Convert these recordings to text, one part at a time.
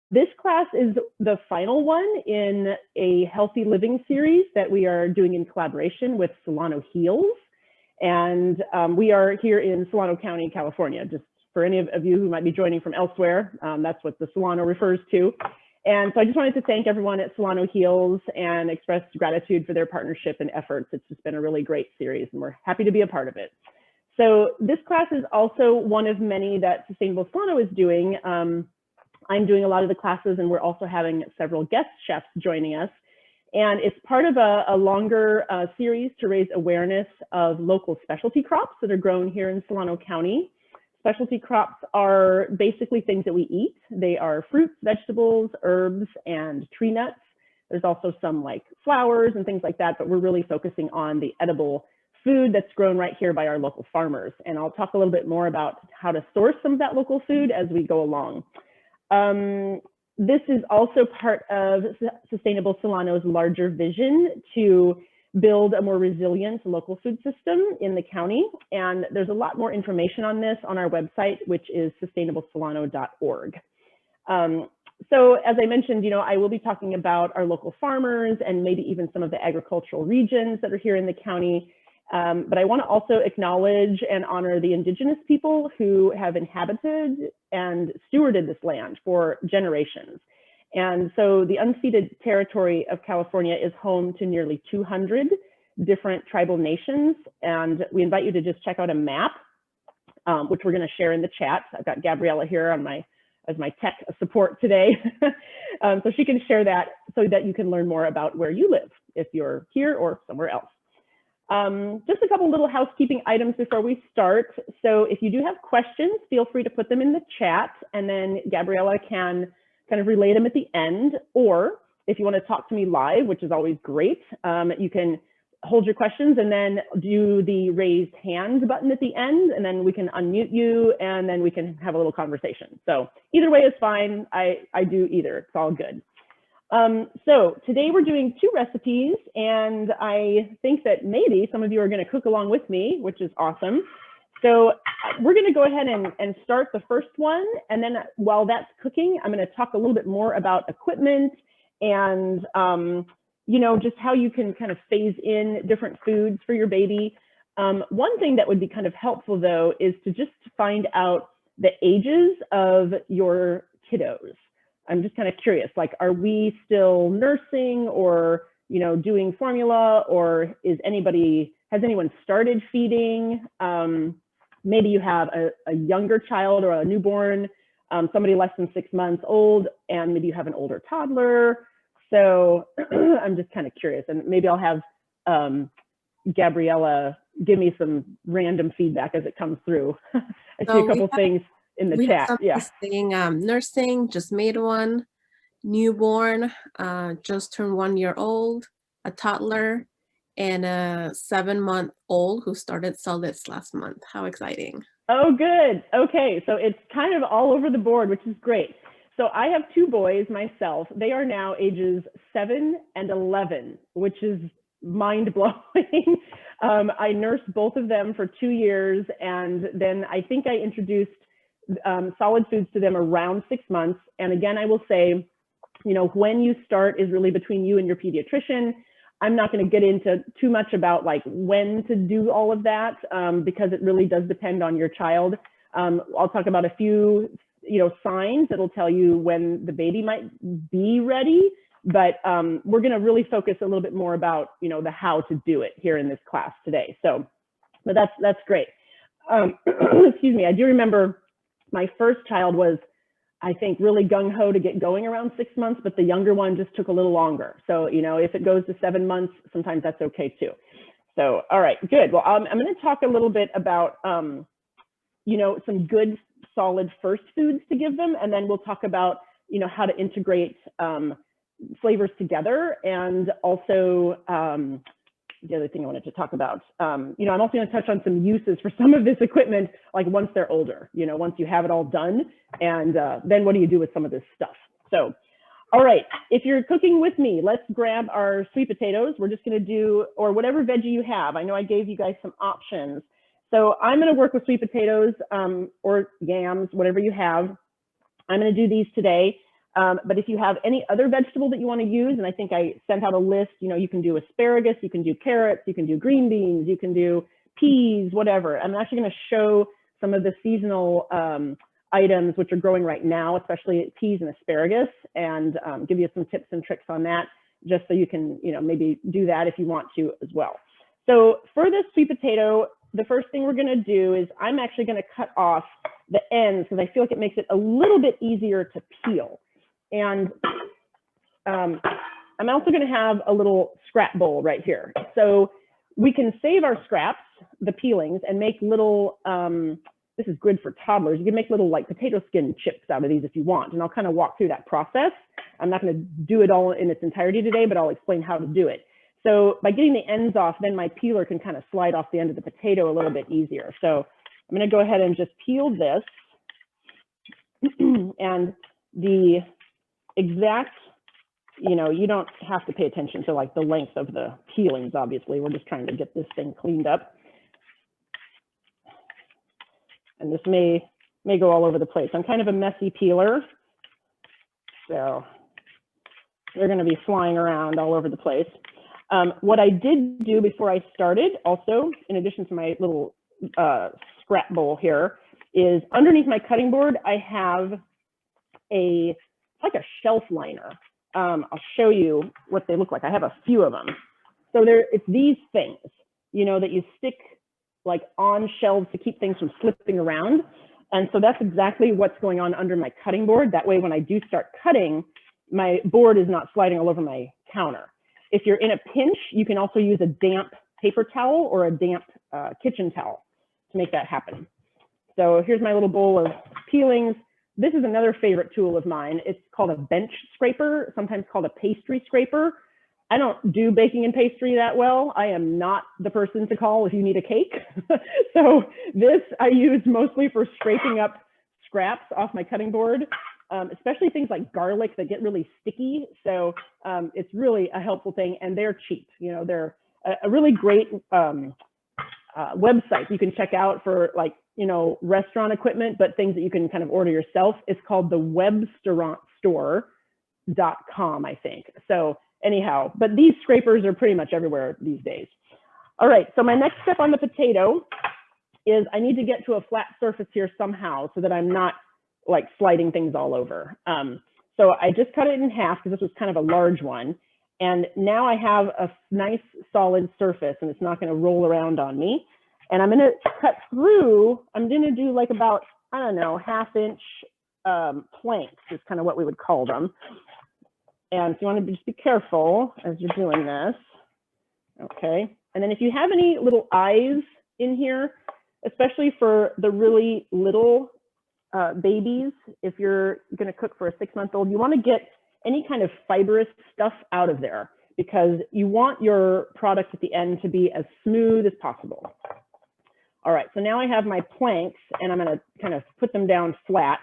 This class is the final one in a healthy living series that we are doing in collaboration with Solano Heals. And we are here in Solano County, California. Just for any of you who might be joining from elsewhere, that's what the Solano refers to. And so I just wanted to thank everyone at Solano Heals and express gratitude for their partnership and efforts. It's just been a really great series and we're happy to be a part of it. So this class is also one of many that Sustainable Solano is doing. I'm doing a lot of the classes and we're also having several guest chefs joining us. And it's part of a longer series to raise awareness of local specialty crops that are grown here in Solano County. Specialty crops are basically things that we eat. They are fruits, vegetables, herbs, and tree nuts. There's also some like flowers and things like that, but we're really focusing on the edible food that's grown right here by our local farmers. And I'll talk a little bit more about how to source some of that local food as we go along. This is also part of Sustainable Solano's larger vision to build a more resilient local food system in the county. And there's a lot more information on this on our website, which is sustainablesolano.org. So as I mentioned, I will be talking about our local farmers and maybe even some of the agricultural regions that are here in the county. But I want to also acknowledge and honor the indigenous people who have inhabited and stewarded this land for generations. And so the unceded territory of California is home to nearly 200 different tribal nations. And we invite you to just check out a map, which we're going to share in the chat. I've got Gabriella here on as my tech support today. So she can share that so that you can learn more about where you live, if you're here or somewhere else. Just a couple little housekeeping items before we start. So if you do have questions, feel free to put them in the chat and then Gabriella can kind of relay them at the end. Or if you want to talk to me live, which is always great, you can hold your questions and then do the raised hand button at the end, and then we can unmute you and then we can have a little conversation. So either way is fine. I do either. It's all good. So today we're doing 2 recipes, and I think that maybe some of you are going to cook along with me, which is awesome. So we're going to go ahead and start the first one. And then while that's cooking, I'm going to talk a little bit more about equipment and, just how you can kind of phase in different foods for your baby. One thing that would be kind of helpful, though, is to just find out the ages of your kiddos. I'm just kind of curious, like, are we still nursing or, doing formula, or has anyone started feeding? Maybe you have a younger child or a newborn, somebody less than 6 months old, and maybe you have an older toddler. So I'm just kind of curious, and maybe I'll have Gabriella give me some random feedback as it comes through. I see a couple things in the chat. Yeah. Saying, nursing, just made one, newborn, just turned 1 year old, a toddler, and a 7-month-old who started solids last month. How exciting. Oh, good. Okay. So it's kind of all over the board, which is great. So I have 2 boys myself. They are now ages 7 and 11, which is mind blowing. I nursed both of them for 2 years. And then I think I introduced solid foods to them around 6 months. And again, I will say, when you start is really between you and your pediatrician. I'm not going to get into too much about like when to do all of that because it really does depend on your child. I'll talk about a few, signs that'll tell you when the baby might be ready, but we're going to really focus a little bit more about, the how to do it here in this class today. So, but that's great. Excuse me. I do remember my first child was, I think, really gung-ho to get going around 6 months, but the younger one just took a little longer. So, if it goes to 7 months, sometimes that's okay too. So, all right, good. Well, I'm going to talk a little bit about, some good, solid first foods to give them. And then we'll talk about, how to integrate flavors together. And also, the other thing I wanted to talk about, I'm also going to touch on some uses for some of this equipment, like once they're older, once you have it all done, and then what do you do with some of this stuff? So, all right, if you're cooking with me, let's grab our sweet potatoes. We're just going to do, or whatever veggie you have. I know I gave you guys some options. So I'm going to work with sweet potatoes or yams, whatever you have. I'm going to do these today. But if you have any other vegetable that you want to use, and I think I sent out a list, you know, you can do asparagus, you can do carrots, you can do green beans, you can do peas, whatever. I'm actually going to show some of the seasonal items which are growing right now, especially peas and asparagus, and give you some tips and tricks on that, just so you can, you know, maybe do that if you want to as well. So for this sweet potato, the first thing we're going to do is I'm actually going to cut off the ends because I feel like it makes it a little bit easier to peel. And I'm also going to have a little scrap bowl right here. So we can save our scraps, the peelings, and make little, this is good for toddlers. You can make little like potato skin chips out of these if you want. And I'll kind of walk through that process. I'm not going to do it all in its entirety today, but I'll explain how to do it. So by getting the ends off, then my peeler can kind of slide off the end of the potato a little bit easier. So I'm going to go ahead and just peel this. And the exact, you know, you don't have to pay attention to like the length of the peelings, obviously. We're just trying to get this thing cleaned up. And this may go all over the place. I'm kind of a messy peeler, so they're going to be flying around all over the place. What I did do before I started, also, in addition to my little scrap bowl here, is underneath my cutting board, I have like a shelf liner. I'll show you what they look like. I have a few of them. So it's these things, you know, that you stick like on shelves to keep things from slipping around. And so that's exactly what's going on under my cutting board. That way, when I do start cutting, my board is not sliding all over my counter. If you're in a pinch, you can also use a damp paper towel or a damp kitchen towel to make that happen. So here's my little bowl of peelings. This is another favorite tool of mine. It's called a bench scraper, sometimes called a pastry scraper. I don't do baking and pastry that well. I am not the person to call if you need a cake. So this I use mostly for scraping up scraps off my cutting board, especially things like garlic that get really sticky. So it's really a helpful thing, and they're cheap. You know, they're a really great website you can check out for, like, you know, restaurant equipment, but things that you can kind of order yourself. It's called the webstaurantstore.com, I think. So anyhow, but these scrapers are pretty much everywhere these days. All right, so my next step on the potato is I need to get to a flat surface here somehow so that I'm not like sliding things all over. So I just cut it in half because this was kind of a large one. And now I have a nice solid surface and it's not going to roll around on me. And I'm going to cut through, I'm going to do like about, I don't know, 1/2 inch planks is kind of what we would call them. And so you want to just be careful as you're doing this. Okay. And then if you have any little eyes in here, especially for the really little babies, if you're going to cook for a 6-month-old, you want to get any kind of fibrous stuff out of there because you want your product at the end to be as smooth as possible. All right, so now I have my planks and I'm going to kind of put them down flat.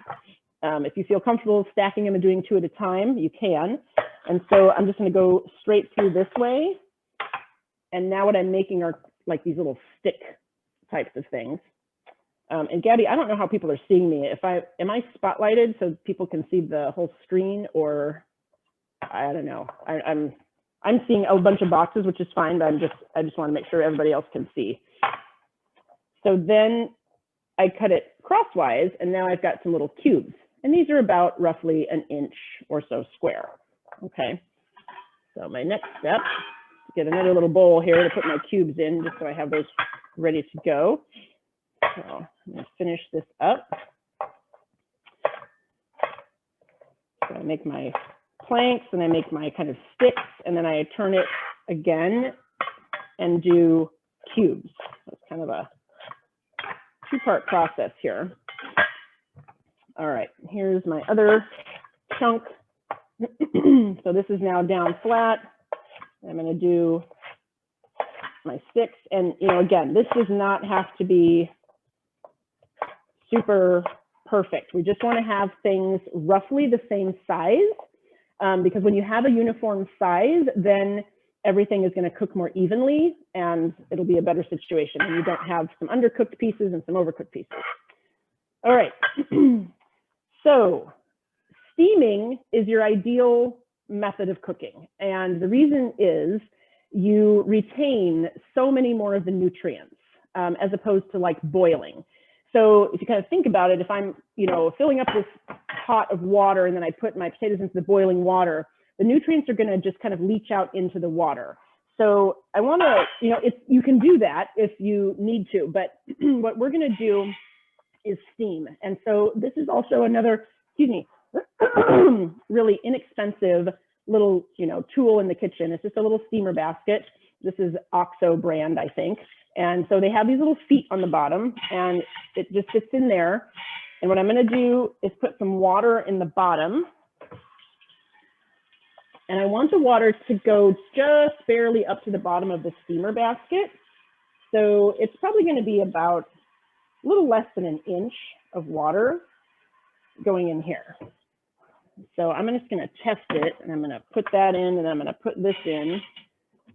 If you feel comfortable stacking them and doing 2 at a time, you can. And so I'm just going to go straight through this way. And now what I'm making are like these little stick types of things. And Gabby, I don't know how people are seeing me. Am I spotlighted so people can see the whole screen, or I don't know. I'm seeing a bunch of boxes, which is fine, but I just want to make sure everybody else can see. So then I cut it crosswise, and now I've got some little cubes. And these are about roughly 1 inch or so square. Okay. So my next step is get another little bowl here to put my cubes in, just so I have those ready to go. So I'm going to finish this up. So I make my planks and I make my kind of sticks, and then I turn it again and do cubes. It's kind of a 2-part process here. All right, here's my other chunk. So this is now down flat. I'm going to do my sticks, and you know, again, this does not have to be super perfect. We just want to have things roughly the same size, because when you have a uniform size, then everything is going to cook more evenly and it'll be a better situation. And you don't have some undercooked pieces and some overcooked pieces. All right. So steaming is your ideal method of cooking. And the reason is you retain so many more of the nutrients as opposed to like boiling. So if you kind of think about it, if I'm, filling up this pot of water and then I put my potatoes into the boiling water, the nutrients are going to just kind of leach out into the water. So I want to, you can do that if you need to, but what we're going to do is steam. And so this is also another, really inexpensive little, tool in the kitchen. It's just a little steamer basket. This is OXO brand, I think. And so they have these little feet on the bottom and it just sits in there. And what I'm going to do is put some water in the bottom. And I want the water to go just barely up to the bottom of the steamer basket. So it's probably going to be about a little less than an inch of water going in here. So I'm just going to test it, and I'm going to put that in, and I'm going to put this in,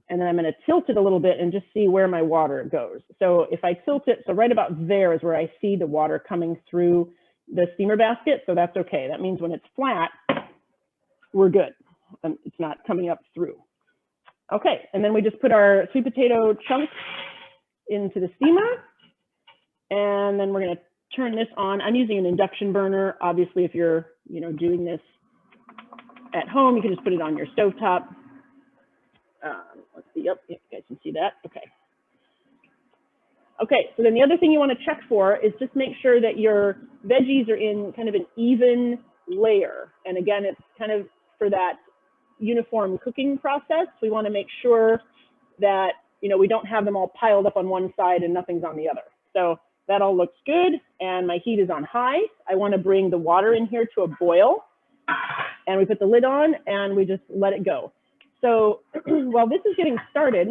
and then I'm going to tilt it a little bit and just see where my water goes. So if I tilt it, so right about there is where I see the water coming through the steamer basket. So that's okay. That means when it's flat, we're good. It's not coming up through. Okay, and then we just put our sweet potato chunks into the steamer, and then we're going to turn this on. I'm using an induction burner. Obviously, if you're doing this at home, you can just put it on your stovetop. Let's see. Yep, you guys can see that. Okay. Okay, so then the other thing you want to check for is just make sure that your veggies are in kind of an even layer. And again, it's kind of for that uniform cooking process. We want to make sure that, we don't have them all piled up on one side and nothing's on the other. So that all looks good. And my heat is on high. I want to bring the water in here to a boil. And we put the lid on and we just let it go. So while this is getting started,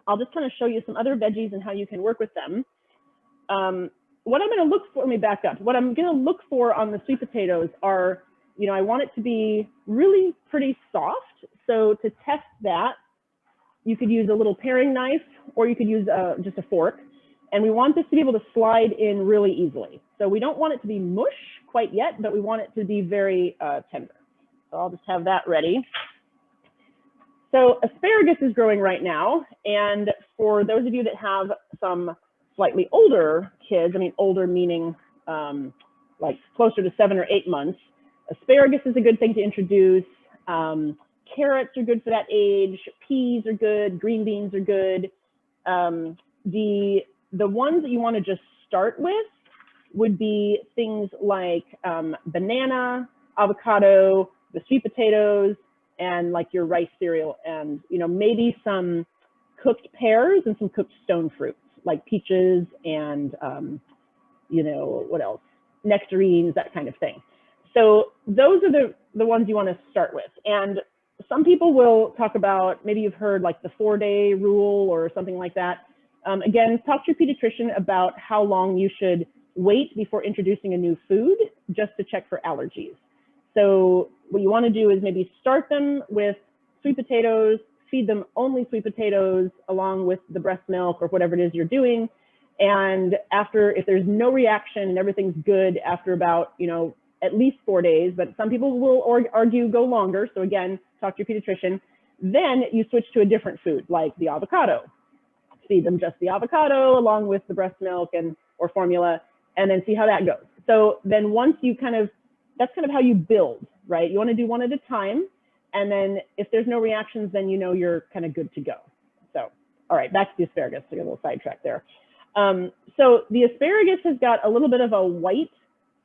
I'll just kind of show you some other veggies and how you can work with them. What I'm going to look for, let me back up. What I'm going to look for on the sweet potatoes are, I want it to be really pretty soft. So to test that, you could use a little paring knife or you could use just a fork. And we want this to be able to slide in really easily. So we don't want it to be mush quite yet, but we want it to be very tender. So I'll just have that ready. So asparagus is growing right now. And for those of you that have some slightly older kids, I mean, older meaning like closer to 7 or 8 months, asparagus is a good thing to introduce. Carrots are good for that age. Peas are good. Green beans are good. The ones that you want to just start with would be things like banana, avocado, the sweet potatoes, and like your rice cereal, and maybe some cooked pears and some cooked stone fruits like peaches and what else? Nectarines, that kind of thing. So those are the ones you want to start with. And some people will talk about, maybe you've heard like the 4-day rule or something like that. Again, talk to your pediatrician about how long you should wait before introducing a new food, just to check for allergies. So what you want to do is maybe start them with sweet potatoes, feed them only sweet potatoes along with the breast milk or whatever it is you're doing. And after, if there's no reaction and everything's good after about, at least 4 days, but some people will argue go longer. So again, talk to your pediatrician. Then you switch to a different food like the avocado. Feed them just the avocado along with the breast milk or formula, and then see how that goes. So then once you that's kind of how you build, right? You want to do one at a time. And then if there's no reactions, then you're kind of good to go. So, all right, back to the asparagus. So I got a little sidetrack there. So the asparagus has got a little bit of a white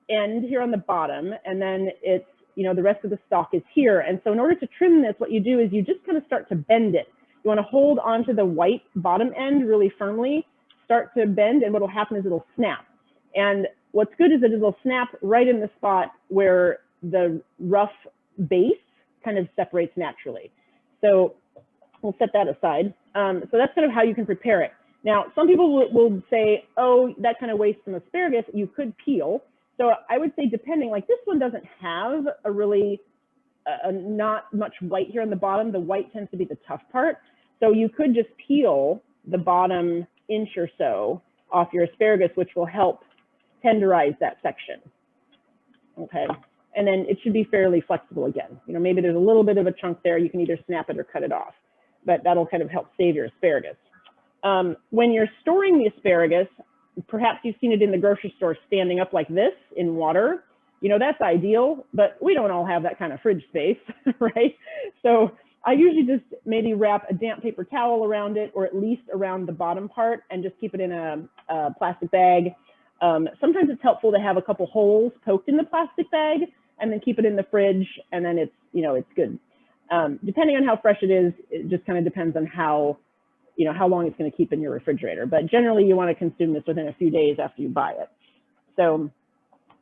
end here on the bottom, and then it's, the rest of the stalk is here. And so in order to trim this, what you do is you just kind of start to bend it. You want to hold onto the white bottom end really firmly, start to bend, and what will happen is it'll snap. And what's good is that it'll snap right in the spot where the rough base kind of separates naturally. So we'll set that aside. So that's kind of how you can prepare it. Now, some people will say, oh, that kind of wastes some asparagus. You could peel. So I would say depending, like this one doesn't have a really not much white here on the bottom. The white tends to be the tough part. So you could just peel the bottom inch or so off your asparagus, which will help tenderize that section. Okay. and then it should be fairly flexible again. You know, maybe there's a little bit of a chunk there. You can either snap it or cut it off, but that'll kind of help save your asparagus. When you're storing the asparagus, perhaps you've seen it in the grocery store standing up like this in water. You know, that's ideal, but we don't all have that kind of fridge space, right? So I usually just maybe wrap a damp paper towel around it, or at least around the bottom part, and just keep it in a plastic bag. Sometimes it's helpful to have a couple holes poked in the plastic bag and then keep it in the fridge, and then it's, you know, it's good. Depending on how fresh it is, it just kind of depends on how, you know, how long it's going to keep in your refrigerator. But generally you want to consume this within a few days after you buy it. So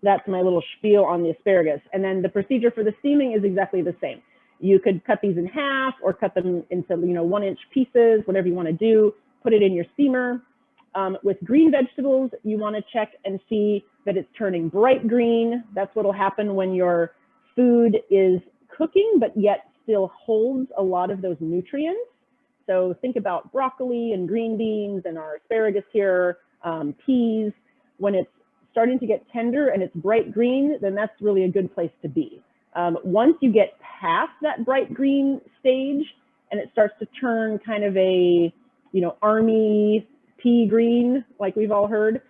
that's my little spiel on the asparagus. And then the procedure for the steaming is exactly the same. You could cut these in half or cut them into, you know, 1-inch pieces, whatever you want to do, put it in your steamer. With green vegetables, you want to check and see that it's turning bright green. That's what will happen when your food is cooking, but yet still holds a lot of those nutrients. So think about broccoli and green beans and our asparagus here, peas. When it's starting to get tender and it's bright green, then that's really a good place to be. Once you get past that bright green stage and it starts to turn kind of a, you know, army pea green, like we've all heard,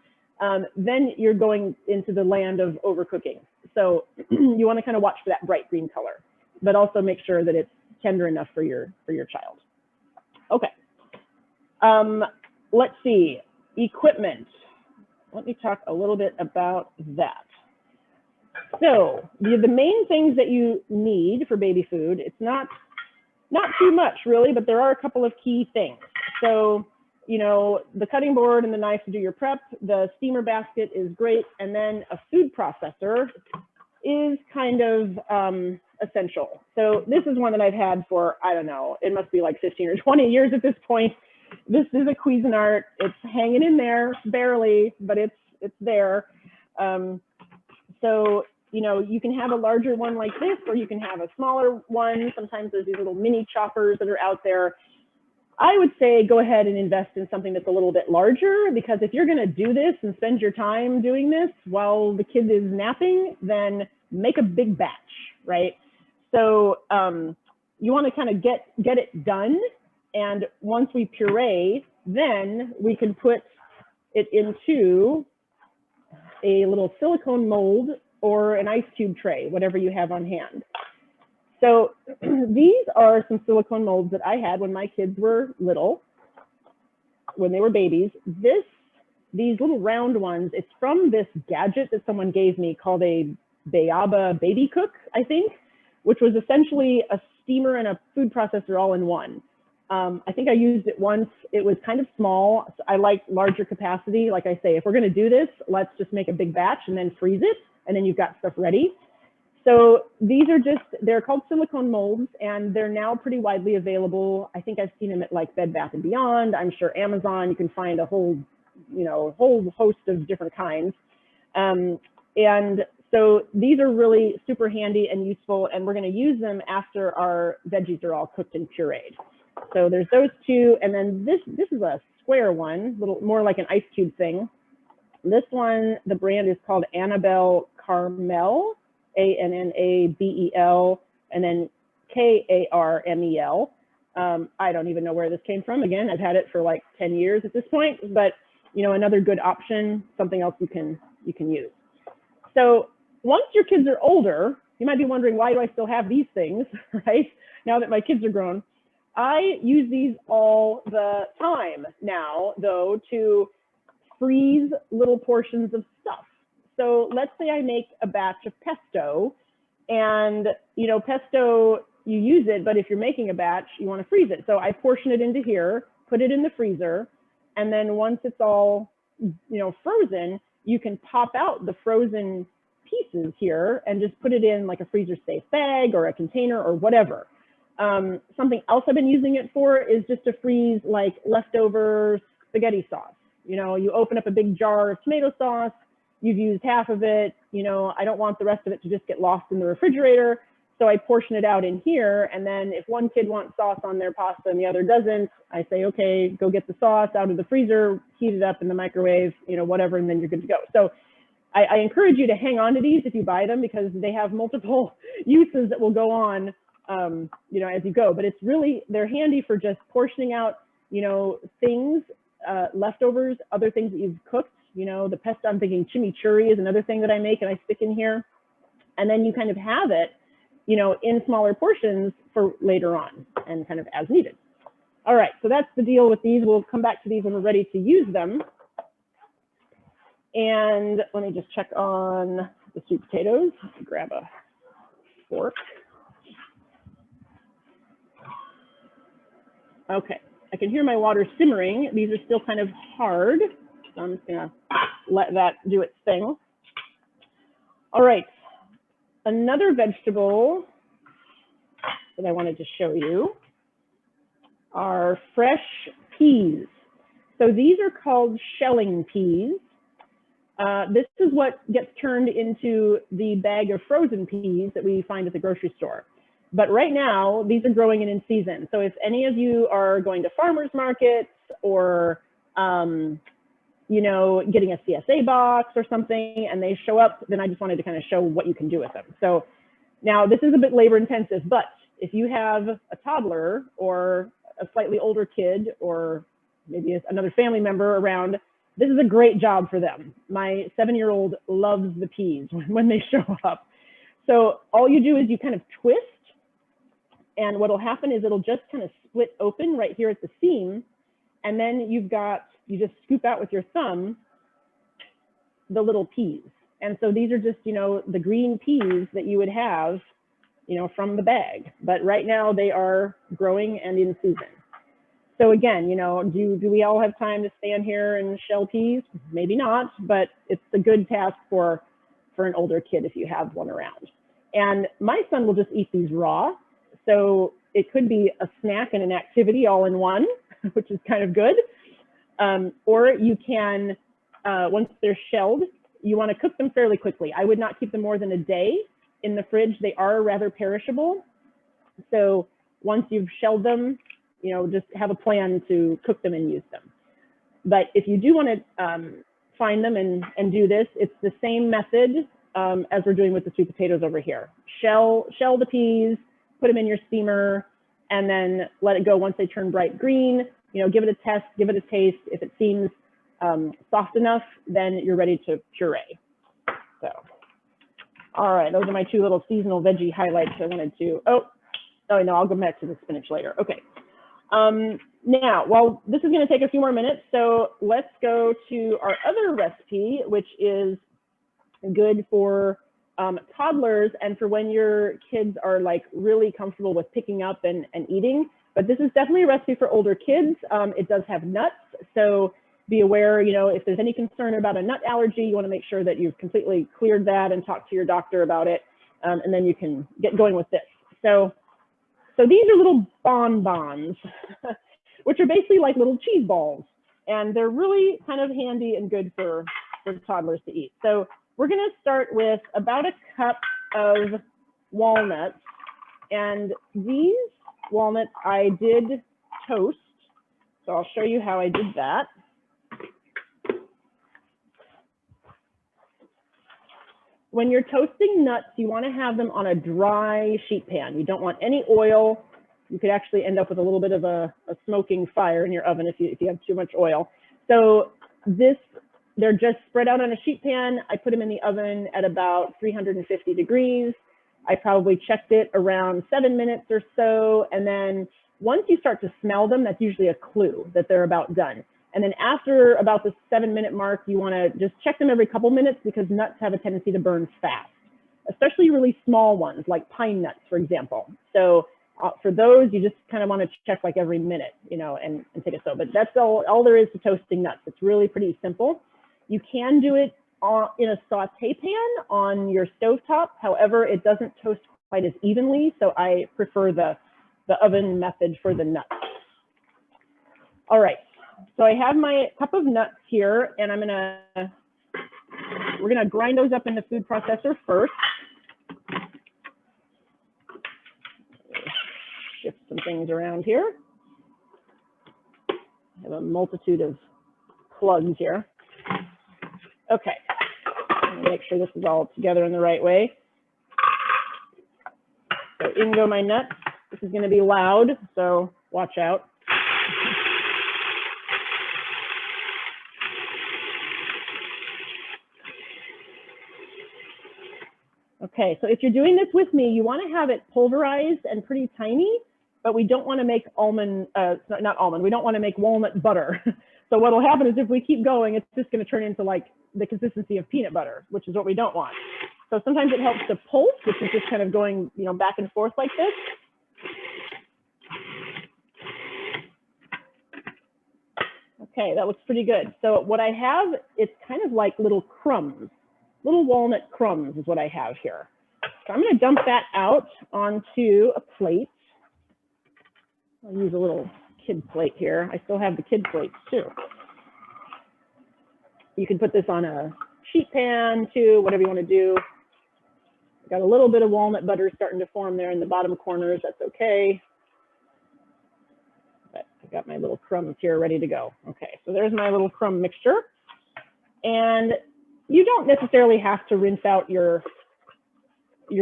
then you're going into the land of overcooking. So you want to kind of watch for that bright green color, but also make sure that it's tender enough for your child. Okay. Let's see, equipment. Let me talk a little bit about that. So the main things that you need for baby food, it's not too much really, but there are a couple of key things. So, you know, the cutting board and the knife to do your prep, the steamer basket is great, and then a food processor is kind of essential. So this is one that I've had for, I don't know, it must be like 15 or 20 years at this point. This is a Cuisinart. It's hanging in there barely, but it's there. So, you know, you can have a larger one like this, or you can have a smaller one. Sometimes there's these little mini choppers that are out there. I would say go ahead and invest in something that's a little bit larger, because if you're going to do this and spend your time doing this while the kid is napping, then make a big batch, right? So you want to kind of get it done. And once we puree, then we can put it into a little silicone mold or an ice cube tray, whatever you have on hand. So these are some silicone molds that I had when my kids were little, when they were babies. These little round ones, it's from this gadget that someone gave me called a Bayaba Baby Cook, I think, which was essentially a steamer and a food processor all in one. I think I used it once. It was kind of small. So I like larger capacity. Like I say, if we're going to do this, let's just make a big batch and then freeze it, and then you've got stuff ready. So these are they're called silicone molds, and they're now pretty widely available. I think I've seen them at like Bed Bath & Beyond. I'm sure Amazon, you can find a whole host of different kinds. And so these are really super handy and useful, and we're going to use them after our veggies are all cooked and pureed. So there's those two, and then this is a square one, little more like an ice cube thing. This one, the brand is called Annabelle Carmel, Annabel, and then Karmel. I don't even know where this came from. Again, I've had it for like 10 years at this point, but you know, another good option, something else you can use. So once your kids are older, you might be wondering, why do I still have these things, right? Now that my kids are grown. I use these all the time now, though, to freeze little portions of stuff. So let's say I make a batch of pesto, and you know, pesto, you use it, but if you're making a batch, you want to freeze it. So I portion it into here, put it in the freezer, and then once it's all, you know, frozen, you can pop out the frozen pieces here and just put it in like a freezer safe bag or a container or whatever. Something else I've been using it for is just to freeze like leftover spaghetti sauce. You know, you open up a big jar of tomato sauce, you've used half of it, you know, I don't want the rest of it to just get lost in the refrigerator. So I portion it out in here. And then if one kid wants sauce on their pasta and the other doesn't, I say, okay, go get the sauce out of the freezer, heat it up in the microwave, you know, whatever, and then you're good to go. So I encourage you to hang on to these if you buy them, because they have multiple uses that will go on, you know, as you go. But it's really, they're handy for just portioning out, you know, things, leftovers, other things that you've cooked. You know, the pesto, I'm thinking chimichurri is another thing that I make and I stick in here. And then you kind of have it, you know, in smaller portions for later on and kind of as needed. All right, so that's the deal with these. We'll come back to these when we're ready to use them. And let me just check on the sweet potatoes. Grab a fork. Okay, I can hear my water simmering. These are still kind of hard, so I'm just gonna let that do its thing. All right, another vegetable that I wanted to show you are fresh peas. So these are called shelling peas. This is what gets turned into the bag of frozen peas that we find at the grocery store. But right now, these are growing in season. So if any of you are going to farmers markets or, you know, getting a CSA box or something and they show up, then I just wanted to kind of show what you can do with them. So now this is a bit labor intensive, but if you have a toddler or a slightly older kid or maybe another family member around, this is a great job for them. My 7-year-old loves the peas when they show up. So all you do is you kind of twist, and what'll happen is it'll just kind of split open right here at the seam. And then you just scoop out with your thumb the little peas. And so these are just, you know, the green peas that you would have, you know, from the bag. But right now they are growing and in season. So again, you know, do we all have time to stand here and shell peas? Maybe not, but it's a good task for an older kid if you have one around. And my son will just eat these raw. So it could be a snack and an activity all in one, which is kind of good. Or you can, once they're shelled, you want to cook them fairly quickly. I would not keep them more than a day in the fridge. They are rather perishable. So once you've shelled them, you know, just have a plan to cook them and use them. But if you do want to find them and do this, it's the same method as we're doing with the sweet potatoes over here. Shell the peas, put them in your steamer, and then let it go once they turn bright green. You know, give it a test, give it a taste. If it seems soft enough, then you're ready to puree. So, all right, those are my two little seasonal veggie highlights I wanted to, oh no, I'll go back to the spinach later. Okay. Now, well, this is going to take a few more minutes, so let's go to our other recipe, which is good for toddlers and for when your kids are like really comfortable with picking up and eating. But this is definitely a recipe for older kids. It does have nuts, so be aware, you know, if there's any concern about a nut allergy, you want to make sure that you've completely cleared that and talked to your doctor about it, and then you can get going with this. So these are little bonbons, which are basically like little cheese balls, and they're really kind of handy and good for toddlers to eat. So we're going to start with about a cup of walnuts, and these walnuts I did toast, so I'll show you how I did that. When you're toasting nuts, you want to have them on a dry sheet pan. You don't want any oil. You could actually end up with a little bit of a smoking fire in your oven if you have too much oil. So they're just spread out on a sheet pan. I put them in the oven at about 350 degrees. I probably checked it around 7 minutes or so. And then once you start to smell them, that's usually a clue that they're about done. And then after about the 7-minute mark, you want to just check them every couple minutes because nuts have a tendency to burn fast, especially really small ones like pine nuts, for example. So for those, you just kind of want to check like every minute, you know, and take a but that's all there is to toasting nuts. It's really pretty simple. You can do it in a saute pan on your stovetop. However, it doesn't toast quite as evenly, so I prefer the oven method for the nuts. All right. So I have my cup of nuts here, and we're gonna grind those up in the food processor first. Shift some things around here. I have a multitude of plugs here. Okay, I'm Make sure this is all together in the right way. So in go my nuts. This is going to be loud, so watch out. Okay, so if you're doing this with me, you want to have it pulverized and pretty tiny, but we don't want to make we don't want to make walnut butter. So what'll happen is if we keep going, it's just going to turn into like the consistency of peanut butter, which is what we don't want. So sometimes it helps to pulse, which is just kind of going, you know, back and forth like this. Okay, that looks pretty good. So what I have, it's kind of like little crumbs, little walnut crumbs is what I have here. So I'm going to dump that out onto a plate. I'll use a little kid plate here. I still have the kid plates too. You can put this on a sheet pan too, whatever you want to do. Got a little bit of walnut butter starting to form there in the bottom corners. That's okay. But I've got my little crumbs here ready to go. Okay, so there's my little crumb mixture. And you don't necessarily have to rinse out your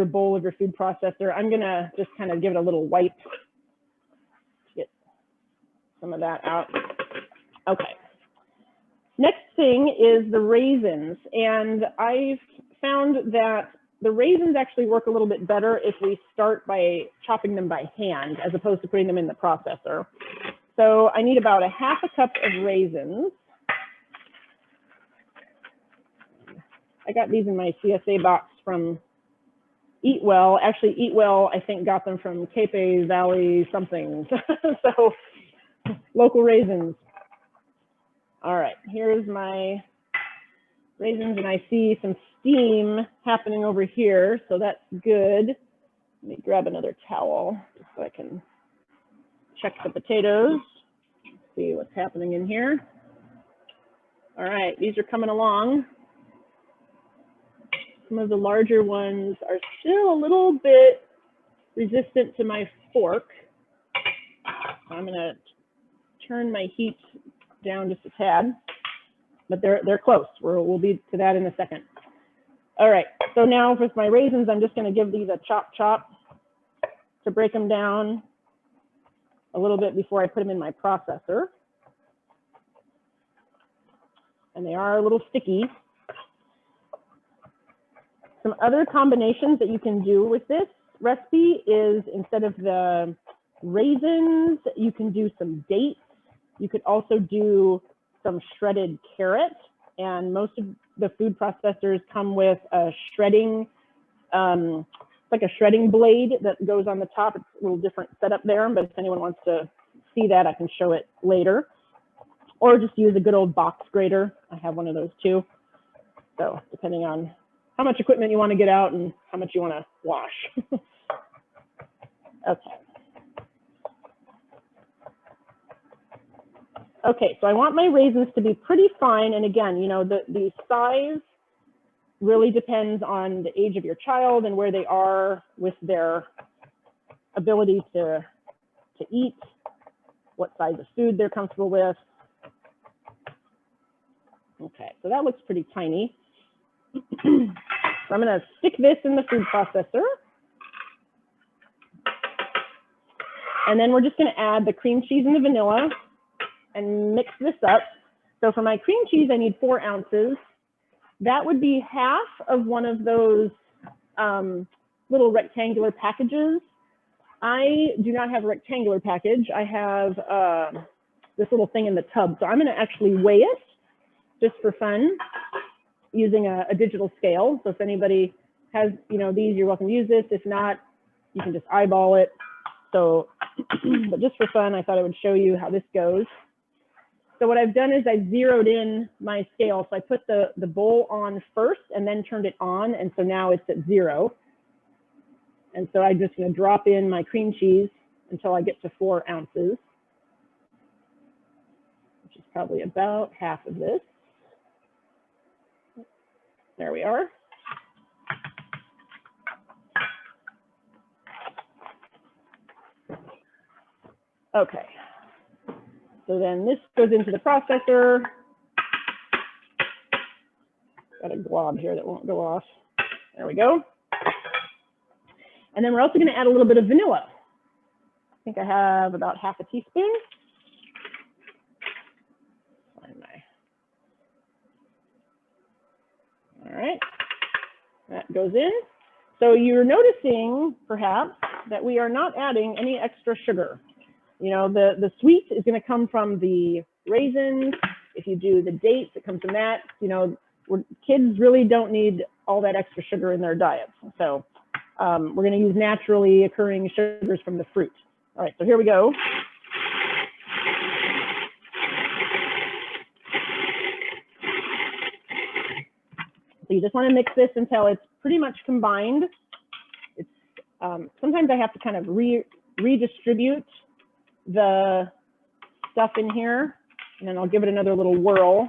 bowl of your food processor. I'm gonna just kind of give it a little wipe to get some of that out. Okay. Next thing is the raisins. And I've found that the raisins actually work a little bit better if we start by chopping them by hand as opposed to putting them in the processor. So I need about a half a cup of raisins. I got these in my CSA box from Eat Well. Actually, Eat Well, I think, got them from Cape Valley something. So local raisins. All right, here's my raisins, and I see some steam happening over here, so that's good. Let me grab another towel just so I can check the potatoes, see what's happening in here. All right, these are coming along. Some of the larger ones are still a little bit resistant to my fork. So I'm gonna turn my heat down just a tad, but they're close. We'll be to that in a second. All right, so now with my raisins, I'm just gonna give these a chop to break them down a little bit before I put them in my processor. And they are a little sticky. Some other combinations that you can do with this recipe is instead of the raisins, you can do some dates. You could also do some shredded carrot, and most of the food processors come with a shredding, like a shredding blade that goes on the top. It's a little different setup there, but if anyone wants to see that, I can show it later. Or just use a good old box grater. I have one of those too. So depending on how much equipment you want to get out and how much you want to wash. Okay. Okay, so I want my raisins to be pretty fine. And again, you know, the size really depends on the age of your child and where they are with their ability to eat, what size of food they're comfortable with. Okay, so that looks pretty tiny. So I'm going to stick this in the food processor. And then we're just going to add the cream cheese and the vanilla and mix this up. So for my cream cheese, I need 4 ounces. That would be half of one of those little rectangular packages. I do not have a rectangular package. I have this little thing in the tub. So I'm going to actually weigh it just for fun using a digital scale. So if anybody has, you know, these, you're welcome to use this. If not, you can just eyeball it. So, but just for fun, I thought I would show you how this goes. So what I've done is I zeroed in my scale. So I put the bowl on first and then turned it on. And so now it's at 0. And so I'm just going to drop in my cream cheese until I get to 4 ounces, which is probably about half of this. There we are. Okay. So then this goes into the processor. Got to a glob here that won't go off. There we go. And then we're also going to add a little bit of vanilla. I think I have about half a teaspoon. All right, that goes in. So you're noticing, perhaps, that we are not adding any extra sugar. You know, the sweet is going to come from the raisins. If you do the dates, it comes from that. You know, kids really don't need all that extra sugar in their diets. So we're going to use naturally occurring sugars from the fruit. All right, so here we go. So you just want to mix this until it's pretty much combined. It's sometimes I have to kind of redistribute the stuff in here, and then I'll give it another little whirl.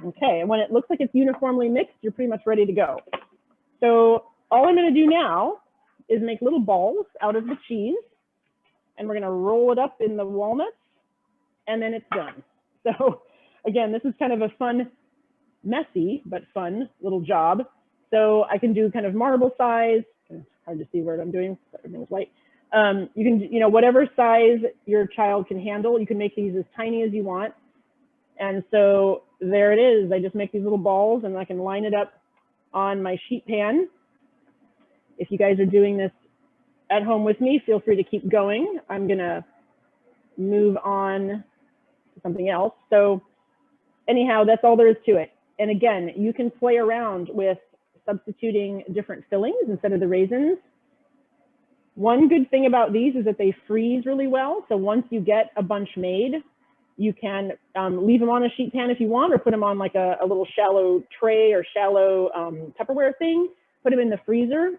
Okay, and when it looks like it's uniformly mixed, you're pretty much ready to go. So all I'm going to do now is make little balls out of the cheese, and we're going to roll it up in the walnuts, and then it's done. So again, this is kind of a fun, messy, but fun little job. So I can do kind of marble size. It's hard to see what I'm doing, but everything's light. You can, you know, whatever size your child can handle, you can make these as tiny as you want. And so there it is. I just make these little balls and I can line it up on my sheet pan. If you guys are doing this at home with me, feel free to keep going. I'm gonna move on to something else. So anyhow, that's all there is to it. And again, you can play around with substituting different fillings instead of the raisins. One good thing about these is that they freeze really well. So once you get a bunch made, you can leave them on a sheet pan if you want, or put them on like a little shallow tray or shallow Tupperware thing, put them in the freezer.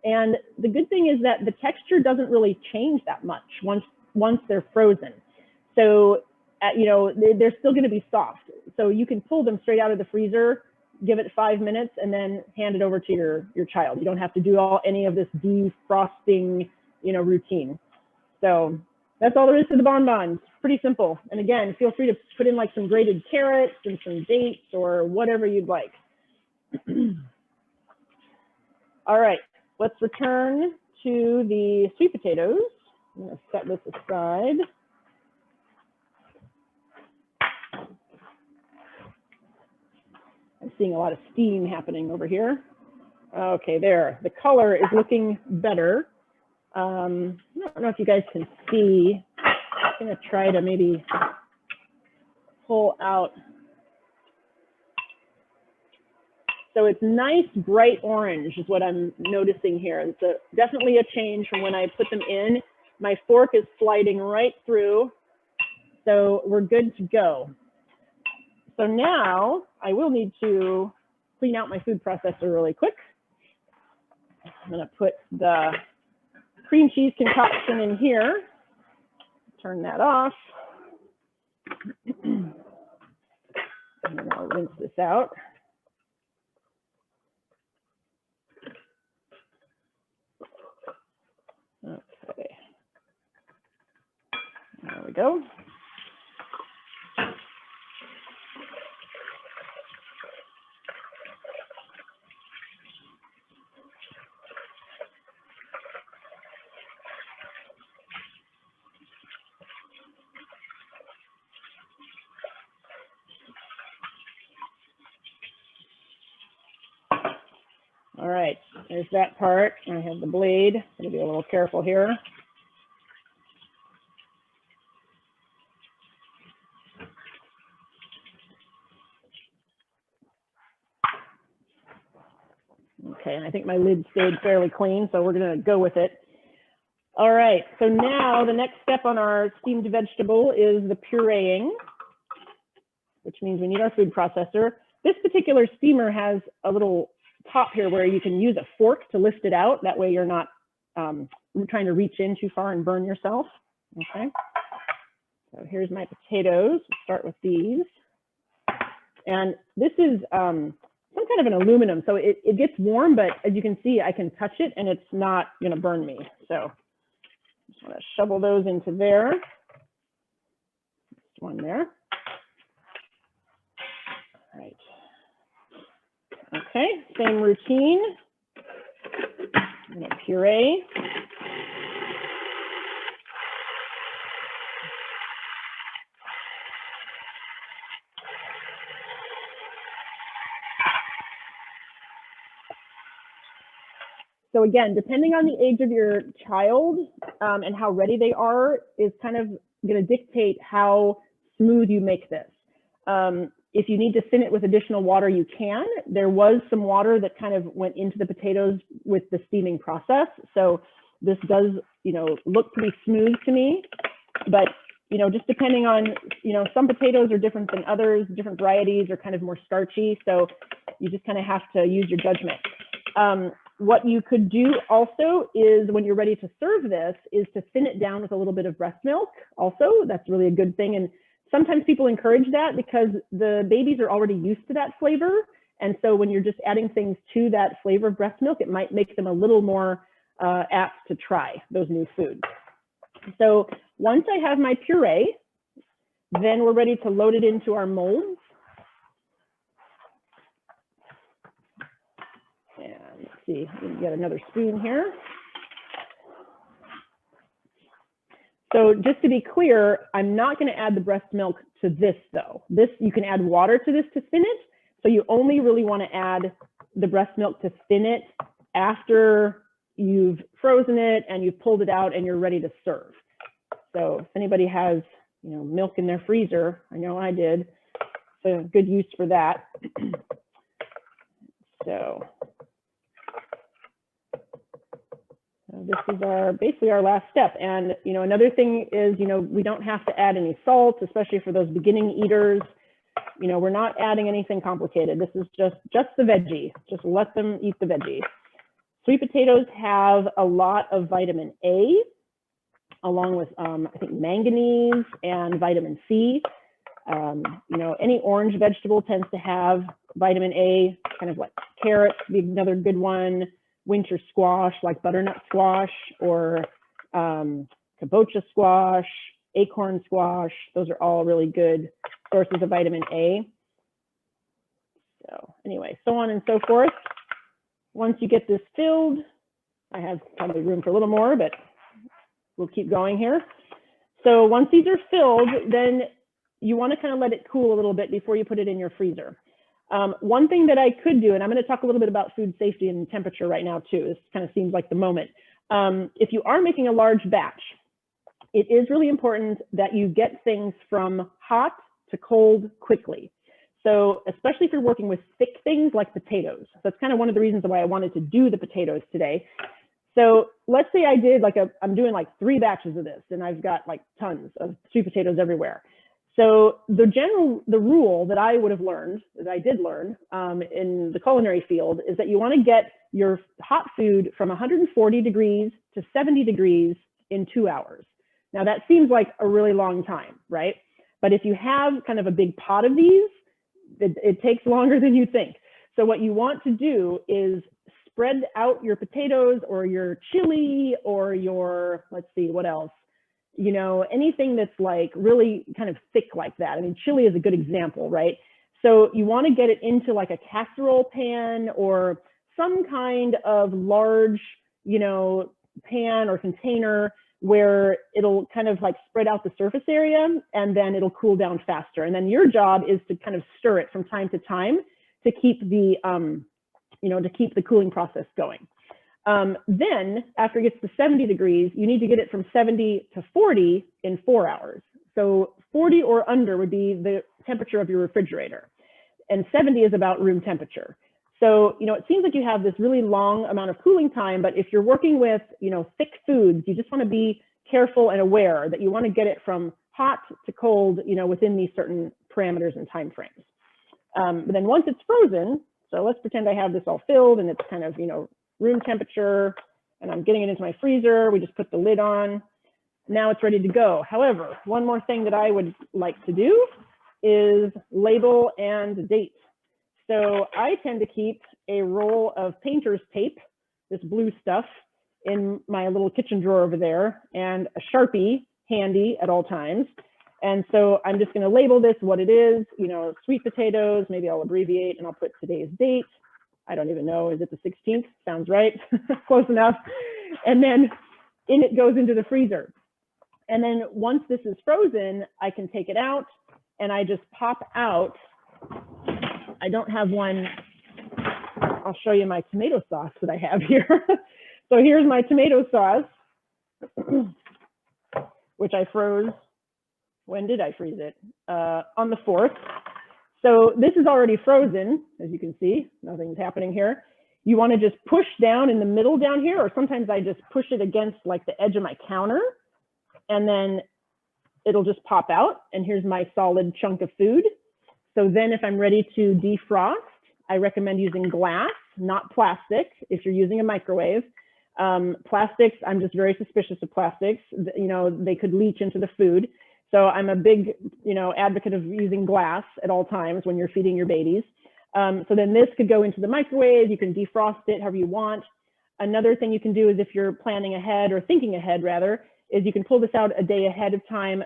And the good thing is that the texture doesn't really change that much once they're frozen. So, you know, they're still going to be soft. So you can pull them straight out of the freezer, give it 5 minutes, and then hand it over to your child. You don't have to do any of this defrosting, you know, routine. So that's all there is to the bonbons. Pretty simple. And again, feel free to put in like some grated carrots and some dates or whatever you'd like. All right, let's return to the sweet potatoes. I'm going to set this aside. I'm seeing a lot of steam happening over here. Okay, there. The color is looking better. I don't know if you guys can see. I'm going to try to maybe pull out. So it's nice bright orange is what I'm noticing here. And so definitely a change from when I put them in. My fork is sliding right through. So we're good to go. So now I will need to clean out my food processor really quick. I'm going to put the cream cheese concoction in here. Turn that off. And then I'll rinse this out. Okay. There we go. All right, there's that part. I have the blade. I'm gonna be a little careful here. Okay, and I think my lid stayed fairly clean, so we're gonna go with it. All right, so now the next step on our steamed vegetable is the pureeing, which means we need our food processor. This particular steamer has a little top here where you can use a fork to lift it out. That way you're not trying to reach in too far and burn yourself. Okay, so here's my potatoes. We'll start with these. And this is some kind of an aluminum, so it gets warm, but as you can see, I can touch it and it's not gonna burn me. So just wanna shovel those into there. one there. All right. Okay, same routine. I'm gonna puree. So again, depending on the age of your child and how ready they are is kind of going to dictate how smooth you make this. If you need to thin it with additional water, you can. There was some water that kind of went into the potatoes with the steaming process. So this does, look pretty smooth to me, but, just depending on, some potatoes are different than others, different varieties are kind of more starchy. So you just kind of have to use your judgment. What you could do also is when you're ready to serve this is to thin it down with a little bit of breast milk also. That's really a good thing. And sometimes people encourage that because the babies are already used to that flavor. And so when you're just adding things to that flavor of breast milk, it might make them a little more apt to try those new foods. So once I have my puree, then we're ready to load it into our molds. And let's see, we get another spoon here. So just to be clear, I'm not going to add the breast milk to this though. This, you can add water to this to thin it. So you only really want to add the breast milk to thin it after you've frozen it and you've pulled it out and you're ready to serve. So if anybody has, milk in their freezer, I know I did, so good use for that. So this is basically our last step. And, another thing is, we don't have to add any salt, especially for those beginning eaters. We're not adding anything complicated. This is just the veggie. Just let them eat the veggie. Sweet potatoes have a lot of vitamin A, along with, I think, manganese and vitamin C. Any orange vegetable tends to have vitamin A, kind of like carrots, be another good one. Winter squash, like butternut squash, or kabocha squash, acorn squash. Those are all really good sources of vitamin A. So anyway, so on and so forth. Once you get this filled, I have probably room for a little more, but we'll keep going here. So once these are filled, then you want to kind of let it cool a little bit before you put it in your freezer. One thing that I could do, and I'm going to talk a little bit about food safety and temperature right now too. This kind of seems like the moment. If you are making a large batch, it is really important that you get things from hot to cold quickly. So especially if you're working with thick things like potatoes. That's kind of one of the reasons why I wanted to do the potatoes today. So let's say I did I'm doing like 3 batches of this and I've got like tons of sweet potatoes everywhere. So the rule that I would have learned, that I did learn in the culinary field, is that you want to get your hot food from 140 degrees to 70 degrees in 2 hours. Now that seems like a really long time, right? But if you have kind of a big pot of these, it takes longer than you think. So what you want to do is spread out your potatoes or your chili or your, let's see, what else? Anything that's like really kind of thick like that. I mean, chili is a good example, right? So you want to get it into like a casserole pan or some kind of large, pan or container where it'll kind of like spread out the surface area and then it'll cool down faster. And then your job is to kind of stir it from time to time to keep the, to keep the cooling process going. Then after it gets to 70 degrees, you need to get it from 70 to 40 in 4 hours. So 40 or under would be the temperature of your refrigerator, and 70 is about room temperature. So, it seems like you have this really long amount of cooling time, but if you're working with, thick foods, you just want to be careful and aware that you want to get it from hot to cold, within these certain parameters and time frames. But then once it's frozen, so let's pretend I have this all filled and it's kind of, room temperature, and I'm getting it into my freezer. We just put the lid on. Now it's ready to go. However, one more thing that I would like to do is label and date. So I tend to keep a roll of painter's tape, this blue stuff, in my little kitchen drawer over there, and a Sharpie handy at all times. And so I'm just going to label this what it is, you know, sweet potatoes. Maybe I'll abbreviate and I'll put today's date. I don't even know. Is it the 16th? Sounds right. Close enough. And then in it goes into the freezer. And then once this is frozen, I can take it out and I just pop out. I don't have one. I'll show you my tomato sauce that I have here. So here's my tomato sauce, which I froze. When did I freeze it? On the 4th. So this is already frozen, as you can see. Nothing's happening here. You want to just push down in the middle down here, or sometimes I just push it against like the edge of my counter, and then it'll just pop out. And here's my solid chunk of food. So then if I'm ready to defrost, I recommend using glass, not plastic, if you're using a microwave. Plastics, I'm just very suspicious of plastics. You know, they could leach into the food. So I'm a big, you know, advocate of using glass at all times when you're feeding your babies. So then this could go into the microwave. You can defrost it however you want. Another thing you can do is if you're planning ahead, or thinking ahead rather, is you can pull this out a day ahead of time,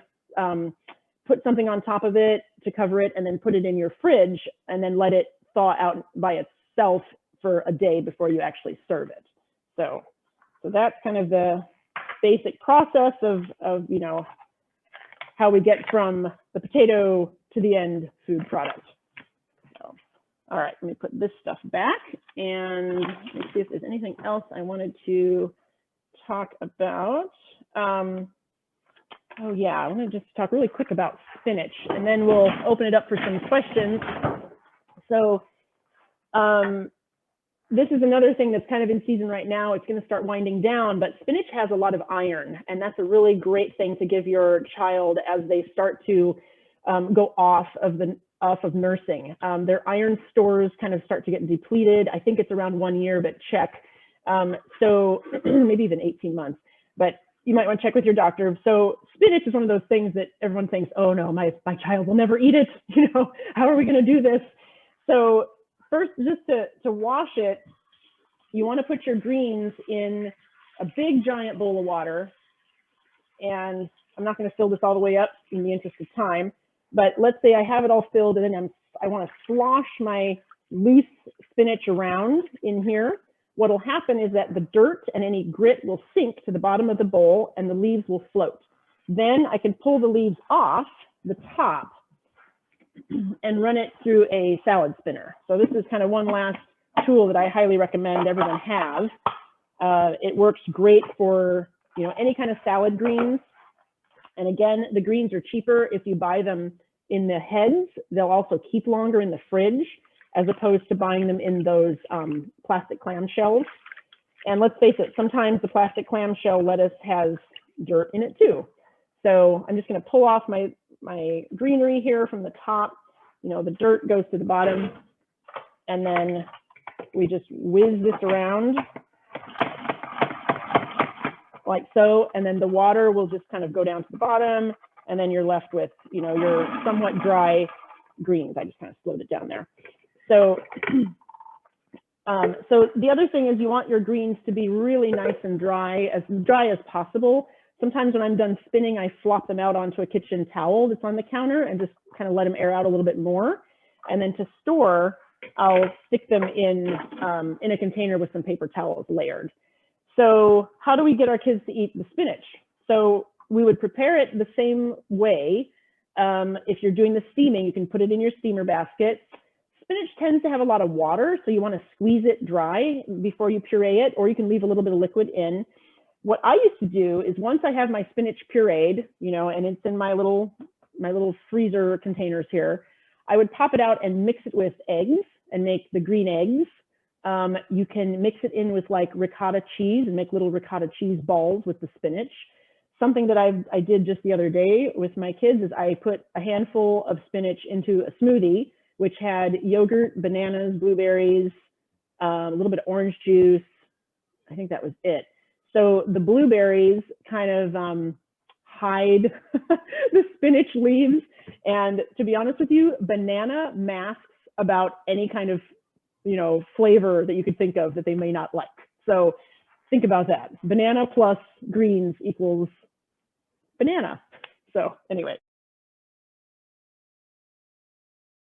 put something on top of it to cover it, and then put it in your fridge and then let it thaw out by itself for a day before you actually serve it. So that's kind of the basic process of you know, how we get from the potato to the end food product. So, all right, let me put this stuff back and let me see if there's anything else I wanted to talk about. Oh yeah, I want to just talk really quick about spinach, and then we'll open it up for some questions. So this is another thing that's kind of in season right now. It's going to start winding down, but spinach has a lot of iron, and that's a really great thing to give your child as they start to go off of nursing. Their iron stores kind of start to get depleted. I think it's around 1 year, but check. So maybe even 18 months, but you might want to check with your doctor. So spinach is one of those things that everyone thinks, oh no, my child will never eat it. You know, how are we going to do this? So first, just to wash it, you want to put your greens in a big giant bowl of water. And I'm not going to fill this all the way up in the interest of time, but let's say I have it all filled, and then I want to slosh my loose spinach around in here. What'll happen is that the dirt and any grit will sink to the bottom of the bowl and the leaves will float. Then I can pull the leaves off the top and run it through a salad spinner. So this is kind of one last tool that I highly recommend everyone have. It works great for, you know, any kind of salad greens. And again, the greens are cheaper if you buy them in the heads. They'll also keep longer in the fridge, as opposed to buying them in those plastic clamshells. And let's face it, sometimes the plastic clamshell lettuce has dirt in it too. So I'm just going to pull off my greenery here from the top. You know, the dirt goes to the bottom, and then we just whiz this around like so, and then the water will just kind of go down to the bottom, and then you're left with, you know, your somewhat dry greens. I just kind of slowed it down there. So, so the other thing is you want your greens to be really nice and dry as possible. Sometimes when I'm done spinning, I flop them out onto a kitchen towel that's on the counter and just kind of let them air out a little bit more. And then to store, I'll stick them in a container with some paper towels layered. So how do we get our kids to eat the spinach? So we would prepare it the same way. If you're doing the steaming, you can put it in your steamer basket. Spinach tends to have a lot of water, so you want to squeeze it dry before you puree it, or you can leave a little bit of liquid in. What I used to do is once I have my spinach pureed, you know, and it's in my little freezer containers here, I would pop it out and mix it with eggs and make the green eggs. You can mix it in with like ricotta cheese and make little ricotta cheese balls with the spinach. Something that I did just the other day with my kids is I put a handful of spinach into a smoothie, which had yogurt, bananas, blueberries, a little bit of orange juice. I think that was it. So the blueberries kind of hide the spinach leaves. And to be honest with you, banana masks about any kind of, you know, flavor that you could think of that they may not like. So think about that. Banana plus greens equals banana. So anyway.